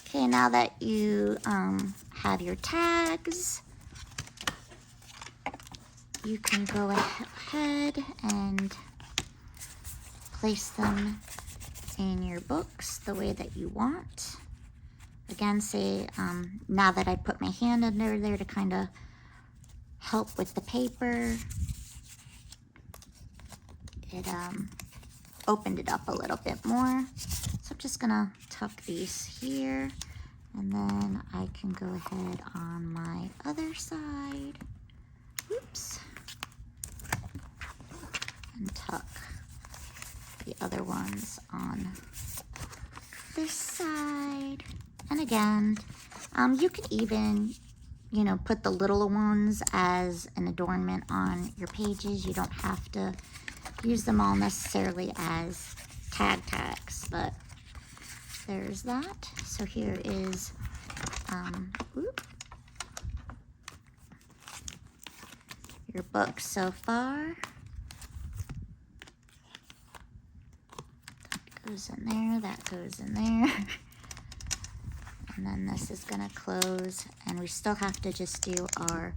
Okay, now that you have your tags, you can go ahead and place them in your books the way that you want. Again, say, now that I put my hand under there to kind of help with the paper, it opened it up a little bit more. So I'm just gonna tuck these here, and then I can go ahead on my other side. Oops. And tuck the other ones on this side. And again, you could even, you know, put the little ones as an adornment on your pages. You don't have to use them all necessarily as tags, but there's that. So here is your book so far. That goes in there, that goes in there. And then this is gonna close, and we still have to just do our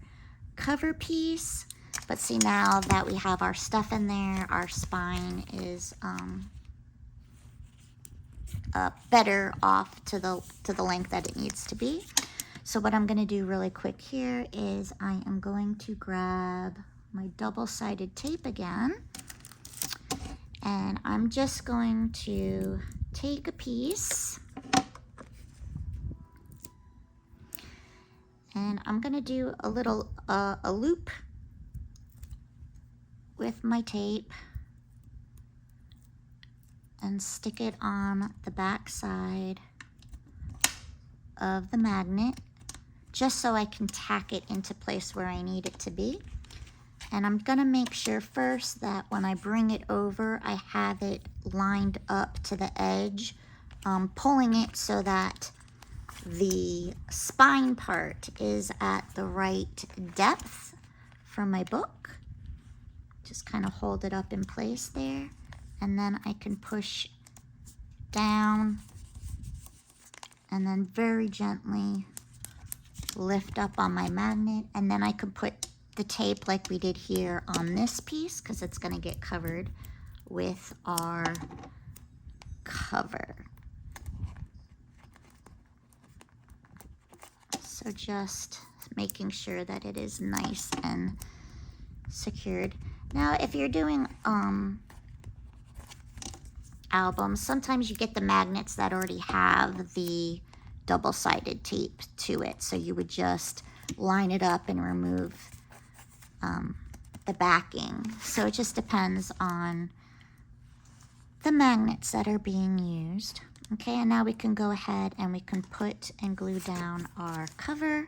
cover piece. But see, now that we have our stuff in there, our spine is better off to the length that it needs to be. So what I'm gonna do really quick here is I am going to grab my double-sided tape again, and I'm just going to take a piece, and I'm gonna do a little a loop with my tape and stick it on the back side of the magnet, just so I can tack it into place where I need it to be. And I'm gonna make sure first that when I bring it over, I have it lined up to the edge, pulling it so that the spine part is at the right depth for my book. Just kind of hold it up in place there, and then I can push down and then very gently lift up on my magnet, and then I can put the tape like we did here on this piece, because it's going to get covered with our cover. So just making sure that it is nice and secured. Now, if you're doing albums, sometimes you get the magnets that already have the double-sided tape to it. So you would just line it up and remove the backing. So it just depends on the magnets that are being used. Okay, and now we can go ahead and we can put and glue down our cover.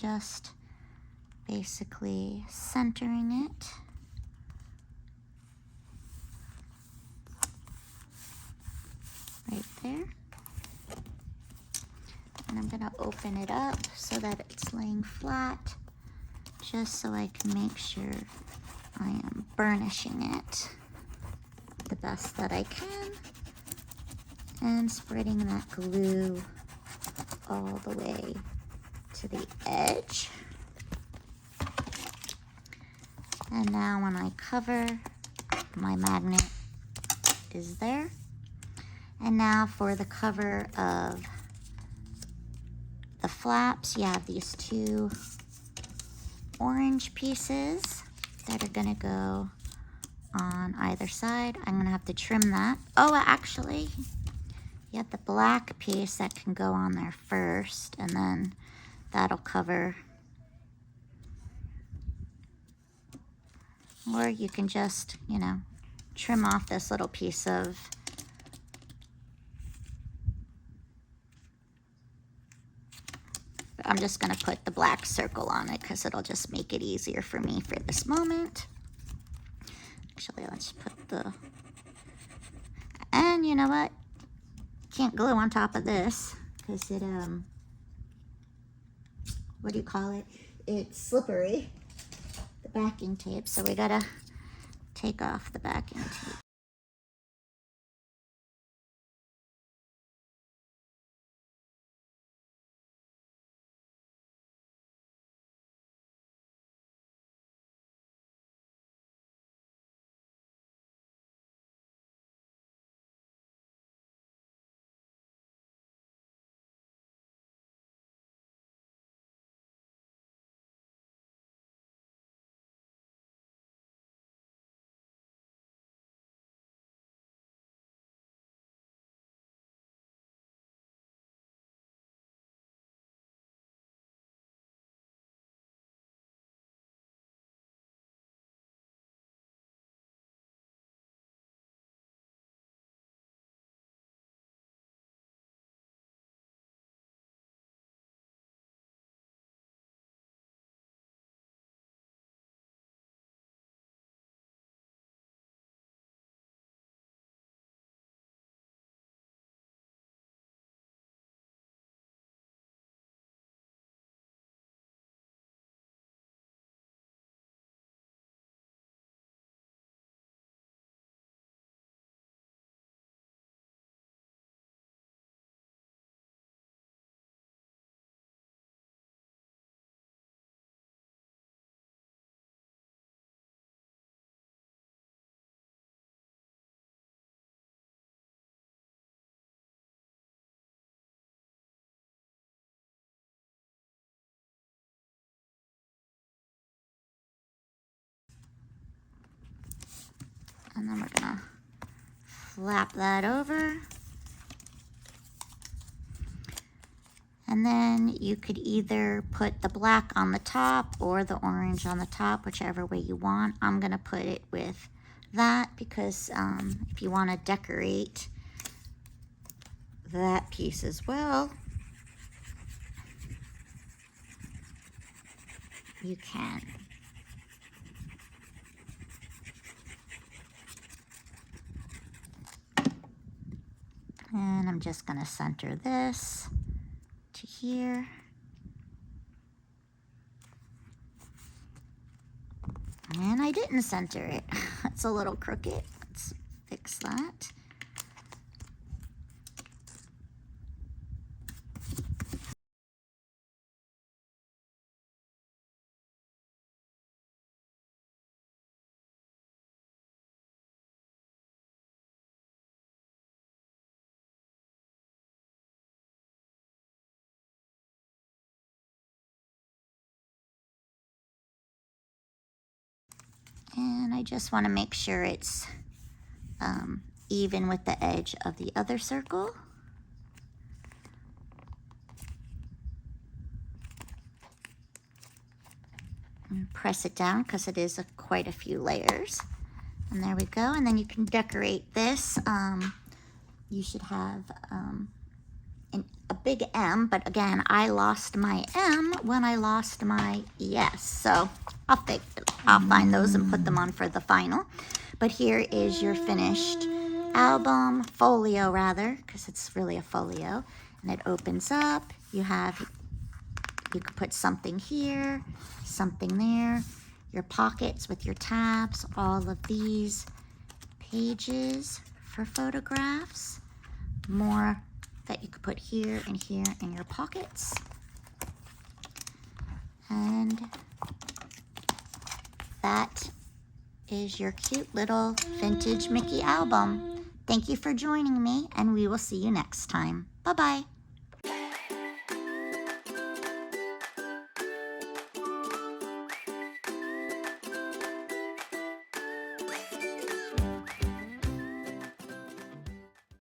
just basically centering it. Right there. And I'm gonna open it up so that it's laying flat, just so I can make sure I am burnishing it the best that I can and spreading that glue all the way to the edge. And now when I cover, my magnet is there. And now for the cover of the flaps, you have these two orange pieces that are gonna go on either side. I'm gonna have to trim that. Oh, actually, you have the black piece that can go on there first, and then that'll cover. Or you can just, you know, trim off this little piece of I'm just gonna put the black circle on it because it'll just make it easier for me for this moment. Actually, let's put the, and you know what? Can't glue on top of this because it, what do you call it? It's slippery, the backing tape. So we gotta take off the backing tape. And then we're gonna flap that over. And then you could either put the black on the top or the orange on the top, whichever way you want. I'm gonna put it with that because if you wanna decorate that piece as well, you can. And I'm just gonna center this to here. And I didn't center it. It's a little crooked. Let's fix that. And I just want to make sure it's even with the edge of the other circle. And press it down because it is quite a few layers. And there we go. And then you can decorate this. You should have a big M, but again, I lost my M when I lost my ES. So I'll find those and put them on for the final. But here is your finished album, folio rather, because it's really a folio. And it opens up. You could put something here, something there, your pockets with your tabs, all of these pages for photographs, more that you could put here and here in your pockets. And that is your cute little vintage Mickey album. Thank you for joining me, and we will see you next time. Bye-bye.